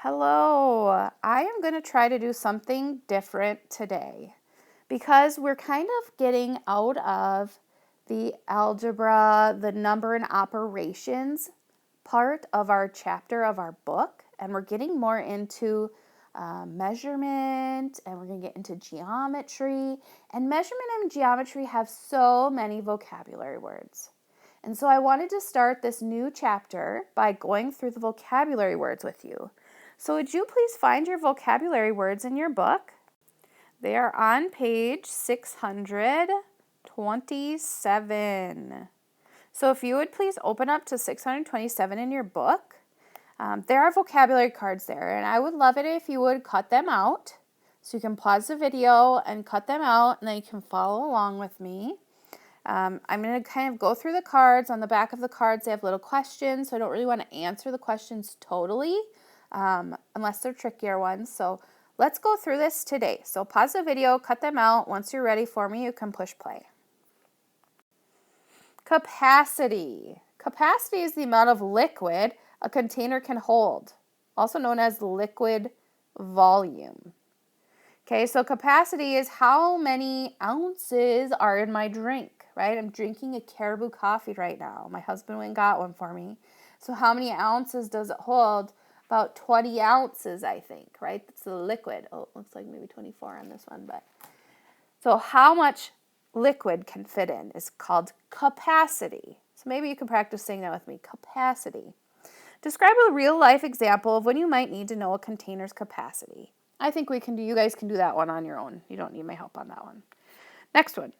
Hello, I am going to try to do something different today because we're kind of getting out of the algebra, the number and operations part of our chapter of our book, and we're getting more into measurement, and we're going to get into geometry. And measurement and geometry have so many vocabulary words. And so I wanted to start this new chapter by going through the vocabulary words with you. So would you please find your vocabulary words in your book? They are on page 627. So if you would please open up to 627 in your book. There are vocabulary cards there, and I would love it if you would cut them out. So you can pause the video and cut them out, and then you can follow along with me. I'm going to kind of go through the cards. On the back of the cards, they have little questions, so I don't really want to answer the questions totally. Unless they're trickier ones. So let's go through this today. So pause the video, cut them out. Once you're ready for me, you can push play. Capacity. Capacity is the amount of liquid a container can hold, also known as liquid volume. Okay, so capacity is how many ounces are in my drink, right? I'm drinking a Caribou coffee right now. My husband went and got one for me. So how many ounces does it hold? About 20 ounces, I think, right? That's the liquid. Oh, it looks like maybe 24 on this one, but so how much liquid can fit in is called capacity. So maybe you can practice saying that with me. Capacity. Describe a real-life example of when you might need to know a container's capacity. I think you guys can do that one on your own. You don't need my help on that one. Next one.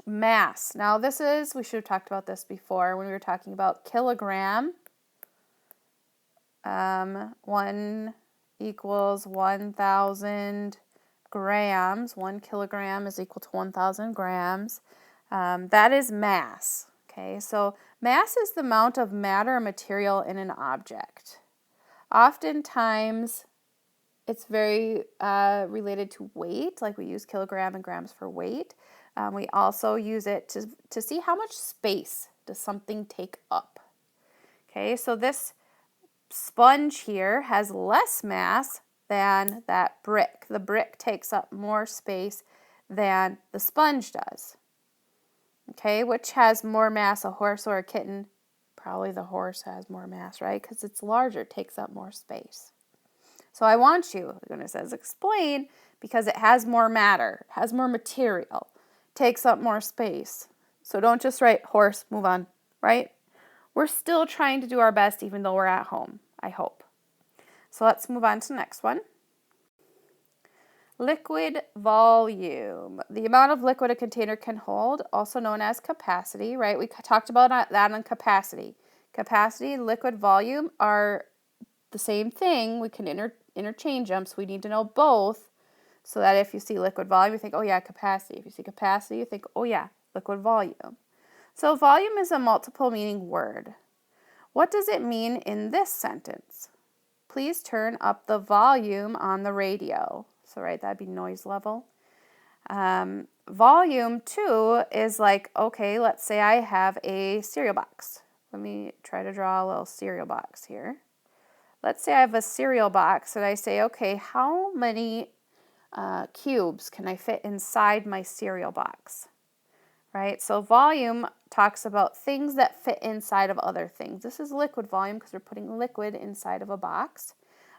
Mass. Now we should have talked about this before when we were talking about kilogram. 1 equals 1,000 grams. 1 kilogram is equal to 1,000 grams. That is mass. Okay, so mass is the amount of matter or material in an object. Oftentimes, it's very related to weight, like we use kilogram and grams for weight. We also use it to see how much space does something take up. Okay, so this sponge here has less mass than that brick. The brick takes up more space than the sponge does. Okay, which has more mass, a horse or a kitten? Probably the horse has more mass, right? Because it's larger, takes up more space. So I want you, when it says explain, because it has more matter, has more material, takes up more space. So don't just write horse, move on, right? We're still trying to do our best even though we're at home, I hope. So let's move on to the next one. Liquid volume. The amount of liquid a container can hold, also known as capacity, right? We talked about that on capacity. Capacity and liquid volume are the same thing. We can interchange them, so we need to know both so that if you see liquid volume, you think, oh yeah, capacity. If you see capacity, you think, oh yeah, liquid volume. So volume is a multiple meaning word. What does it mean in this sentence? Please turn up the volume on the radio. So right, that'd be noise level. Volume too is like, okay, let's say I have a cereal box. Let me try to draw a little cereal box here. Let's say I have a cereal box and I say, okay, how many cubes can I fit inside my cereal box? Right, so volume talks about things that fit inside of other things. This is liquid volume because we're putting liquid inside of a box.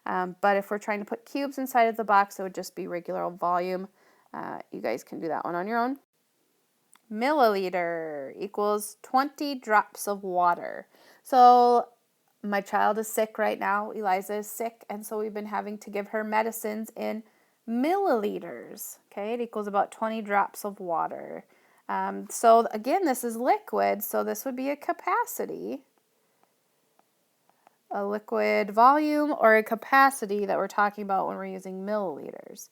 But if we're trying to put cubes inside of the box, it would just be regular volume. You guys can do that one on your own. Milliliter equals 20 drops of water. So my child is sick right now. Eliza is sick, and so we've been having to give her medicines in milliliters. Okay, it equals about 20 drops of water. So again, this is liquid, so this would be a capacity. A liquid volume or a capacity that we're talking about when we're using milliliters.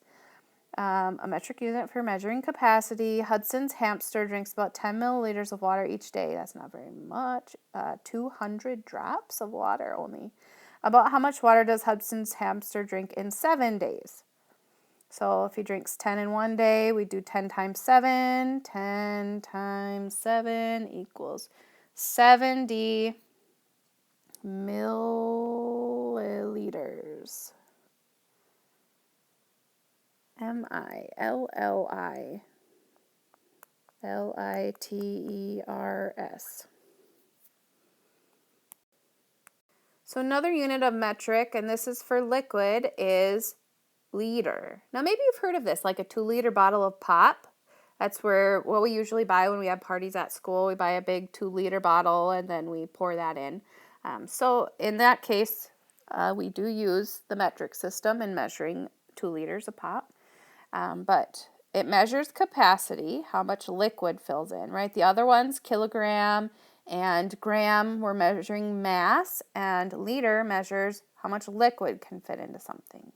A metric unit for measuring capacity. Hudson's hamster drinks about 10 milliliters of water each day. That's not very much. 200 drops of water only. About how much water does Hudson's hamster drink in 7 days? So if he drinks 10 in one day, we do 10 times 7. 10 times 7 equals 70 milliliters. L-L-I. Liters. So another unit of metric, and this is for liquid, is liter. Now maybe you've heard of this, like a 2-liter bottle of pop. That's what we usually buy when we have parties at school. We buy a big 2-liter bottle and then we pour that in. So in that case, we do use the metric system in measuring 2 liters of pop. But it measures capacity, how much liquid fills in, right? The other ones, kilogram and gram, we're measuring mass, and liter measures how much liquid can fit into something.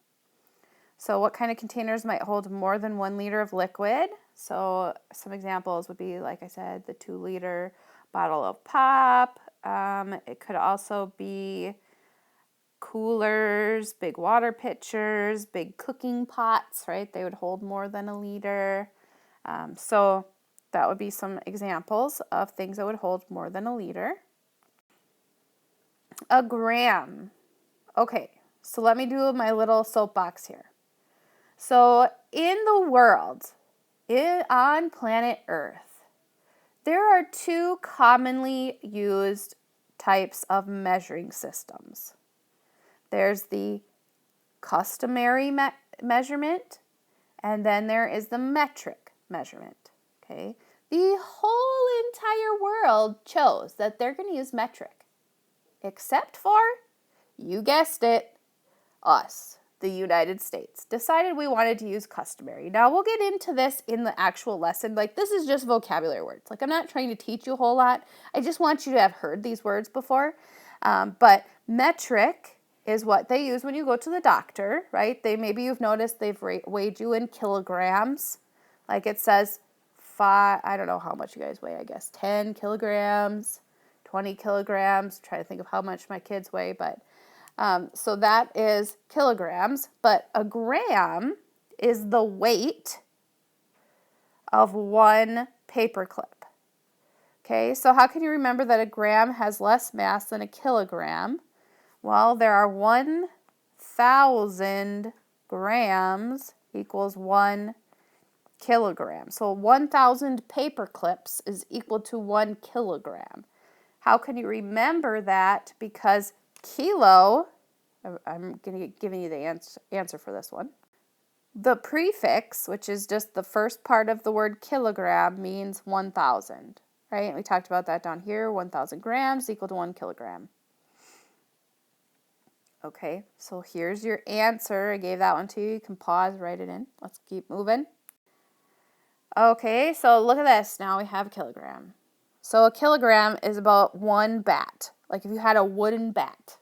So what kind of containers might hold more than 1 liter of liquid? So some examples would be, like I said, the 2-liter bottle of pop. It could also be coolers, big water pitchers, big cooking pots, right? They would hold more than 1 liter. So that would be some examples of things that would hold more than 1 liter. A gram. Okay, so let me do my little soapbox here. So in the world, on planet Earth, there are 2 commonly used types of measuring systems. There's the customary measurement, and then there is the metric measurement, okay? The whole entire world chose that they're going to use metric, except for, you guessed it, us, the United States, decided we wanted to use customary. Now, we'll get into this in the actual lesson. Like, this is just vocabulary words. Like, I'm not trying to teach you a whole lot. I just want you to have heard these words before. But metric is what they use when you go to the doctor, right? Maybe you've noticed they've weighed you in kilograms. Like it says 5, I don't know how much you guys weigh, I guess 10 kilograms, 20 kilograms. Try to think of how much my kids weigh, but so that is kilograms. But a gram is the weight of 1 paperclip. Okay, so how can you remember that a gram has less mass than a kilogram? Well, there are 1,000 grams equals 1 kilogram. So 1,000 paper clips is equal to 1 kilogram. How can you remember that? Because kilo, I'm giving you the answer for this one. The prefix, which is just the first part of the word kilogram, means 1,000, right? We talked about that down here. 1,000 grams equal to 1 kilogram. Okay, so here's your answer. I gave that one to you. You can pause, write it in. Let's keep moving. Okay, so look at this. Now we have a kilogram. So a kilogram is about 1 bat. Like if you had a wooden bat.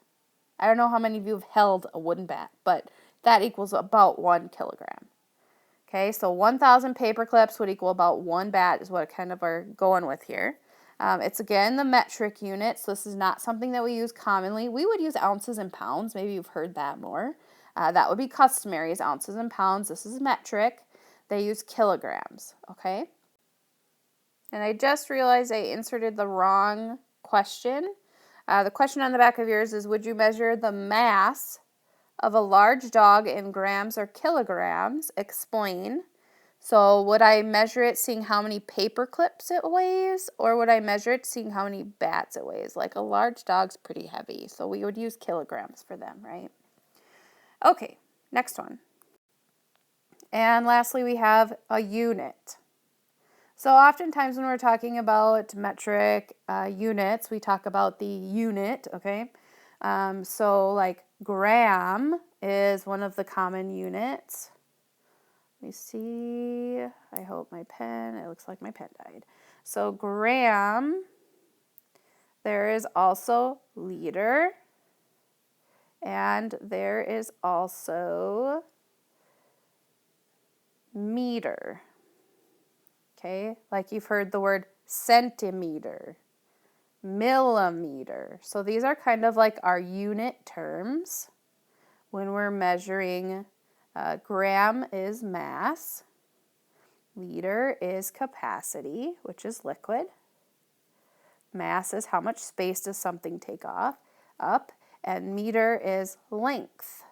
I don't know how many of you have held a wooden bat, but that equals about 1 kilogram. Okay, so 1,000 paper clips would equal about 1 bat is what kind of are going with here. It's again the metric unit, so this is not something that we use commonly. We would use ounces and pounds. Maybe you've heard that more. That would be customary, is ounces and pounds. This is metric. They use kilograms, okay? And I just realized I inserted the wrong question. The question on the back of yours is, would you measure the mass of a large dog in grams or kilograms? Explain. So would I measure it seeing how many paper clips it weighs, or would I measure it seeing how many bats it weighs? Like a large dog's pretty heavy, so we would use kilograms for them, right? Okay, next one. And lastly, we have a unit. So oftentimes when we're talking about metric units, we talk about the unit, okay? So like gram is one of the common units. Let me see. I hope it looks like my pen died. So gram, there is also liter, and there is also meter. Okay, like you've heard the word centimeter, millimeter. So these are kind of like our unit terms when we're measuring. Gram is mass, liter is capacity, which is liquid. Mass is how much space does something take up, and meter is length.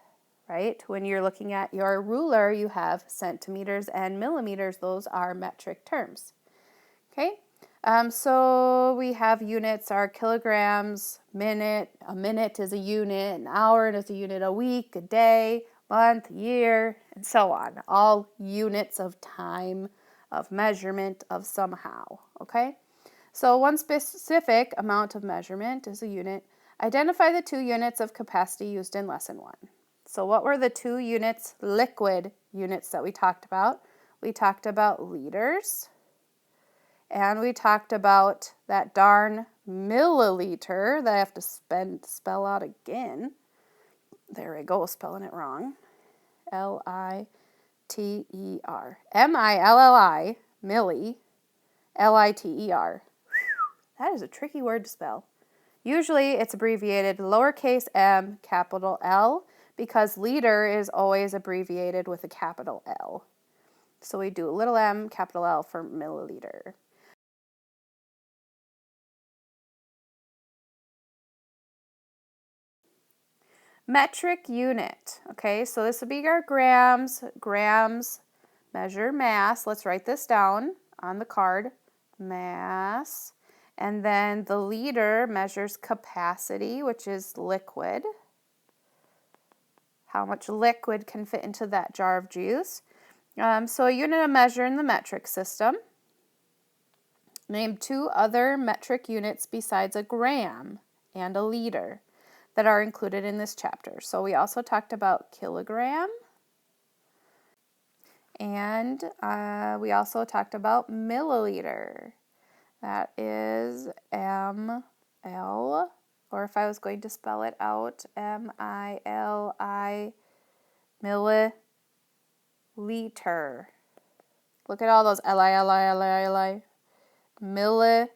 right? When you're looking at your ruler, you have centimeters and millimeters. Those are metric terms. Okay, so we have units are kilograms, minute. A minute is a unit, an hour is a unit, a week, a day, month, year, and so on. All units of time, of measurement, of somehow. Okay, so one specific amount of measurement is a unit. Identify the 2 units of capacity used in lesson 1. So what were the 2 units, liquid units that we talked about? We talked about liters. And we talked about that darn milliliter that I have to spell out again. There we go, spelling it wrong. Liter. M-I-L-L-I, milli, L-I-T-E-R. That is a tricky word to spell. Usually it's abbreviated lowercase m, capital L, because liter is always abbreviated with a capital L. So we do little m, capital L for milliliter. Metric unit, okay, so this would be our grams. Grams measure mass. Let's write this down on the card, mass. And then the liter measures capacity, which is liquid. How much liquid can fit into that jar of juice. So a unit of measure in the metric system. Name 2 other metric units besides a gram and a liter that are included in this chapter. So we also talked about kilogram, and we also talked about milliliter. That is ml, or if I was going to spell it out, M-I-L-I, milliliter. Look at all those L-I, milliliter.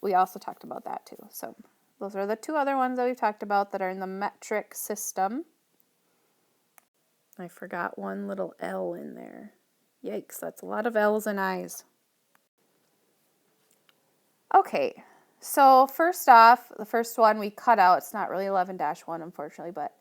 We also talked about that too. So those are the 2 other ones that we've talked about that are in the metric system. I forgot one little L in there. Yikes, that's a lot of L's and I's. Okay, so first off, the first one we cut out. It's not really 11-1, unfortunately, but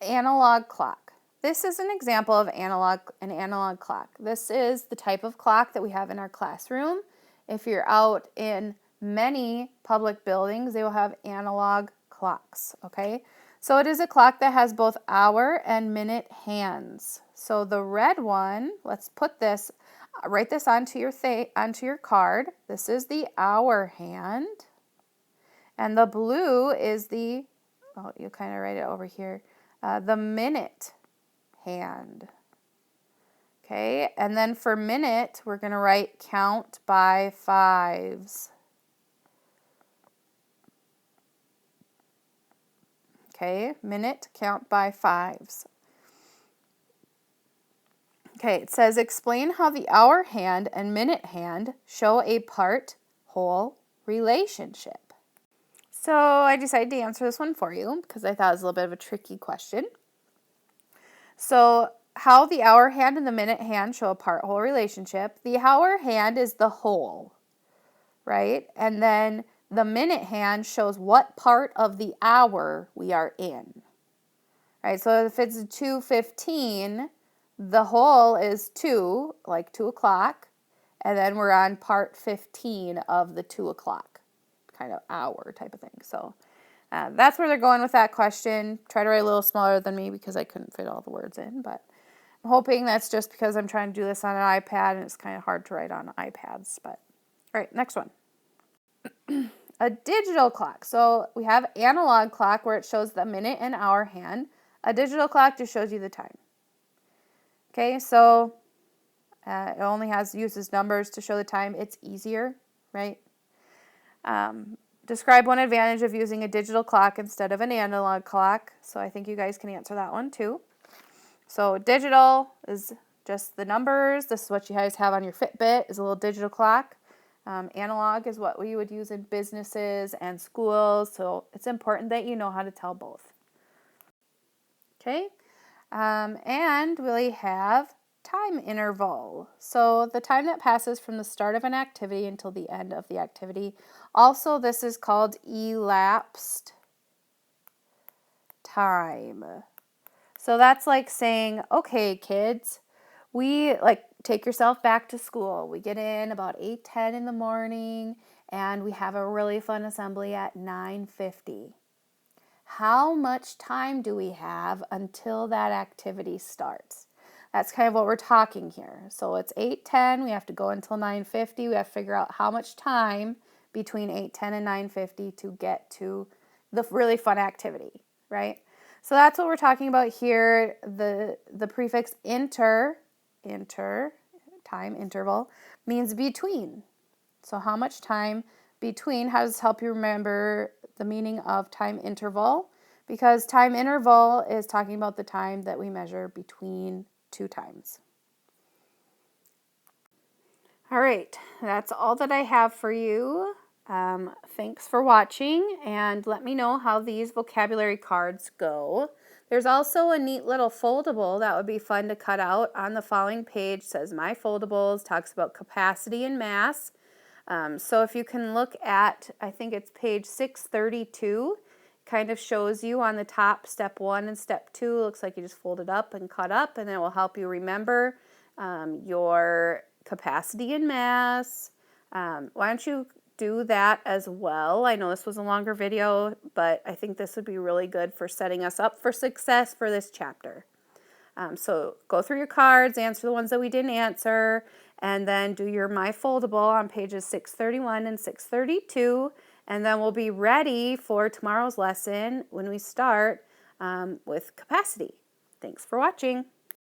analog clock. This is an example of an analog clock. This is the type of clock that we have in our classroom. If you're out in many public buildings, they will have analog clocks, okay? So it is a clock that has both hour and minute hands. So the red one, let's put this, write this onto your card. This is the hour hand. And the blue is the, oh, you kind of write it over here, the minute hand. Okay, and then for minute, we're going to write count by 5s. Okay, minute, count by 5s. Okay, it says explain how the hour hand and minute hand show a part-whole relationship. So I decided to answer this one for you because I thought it was a little bit of a tricky question. So how the hour hand and the minute hand show a part-whole relationship. The hour hand is the whole, right? And then the minute hand shows what part of the hour we are in, right? So if it's 2:15, the whole is 2, like 2 o'clock, and then we're on part 15 of the 2 o'clock kind of hour type of thing. So that's where they're going with that question. Try to write a little smaller than me because I couldn't fit all the words in, but I'm hoping that's just because I'm trying to do this on an iPad and it's kind of hard to write on iPads. But all right, next one. A digital clock. So we have analog clock where it shows the minute and hour hand. A digital clock just shows you the time. Okay, so it only uses numbers to show the time. It's easier, right? Describe one advantage of using a digital clock instead of an analog clock. So I think you guys can answer that one too. So digital is just the numbers. This is what you guys have on your Fitbit, is a little digital clock. Analog is what we would use in businesses and schools. So it's important that you know how to tell both. Okay, and we have time interval. So the time that passes from the start of an activity until the end of the activity. Also, this is called elapsed time. So that's like saying, okay, kids, we like take yourself back to school. We get in about 8:10 in the morning and we have a really fun assembly at 9:50. How much time do we have until that activity starts? That's kind of what we're talking here. So it's 8:10, we have to go until 9:50. We have to figure out how much time between 8:10 and 9:50 to get to the really fun activity, right? So that's what we're talking about here. The prefix inter, time interval, means between. So how much time between? How does this help you remember the meaning of time interval? Because time interval is talking about the time that we measure between two times. All right, that's all that I have for you. Thanks for watching, and let me know how these vocabulary cards go. There's also a neat little foldable that would be fun to cut out. On the following page it says My Foldables, talks about capacity and mass. So if you can look at, I think it's page 632, kind of shows you on the top step 1 and step 2. Looks like you just fold it up and cut up, and it will help you remember your capacity and mass. Why don't you do that as well? I know this was a longer video, but I think this would be really good for setting us up for success for this chapter. So go through your cards, answer the ones that we didn't answer, and then do your My Foldable on pages 631 and 632, and then we'll be ready for tomorrow's lesson when we start with capacity. Thanks for watching.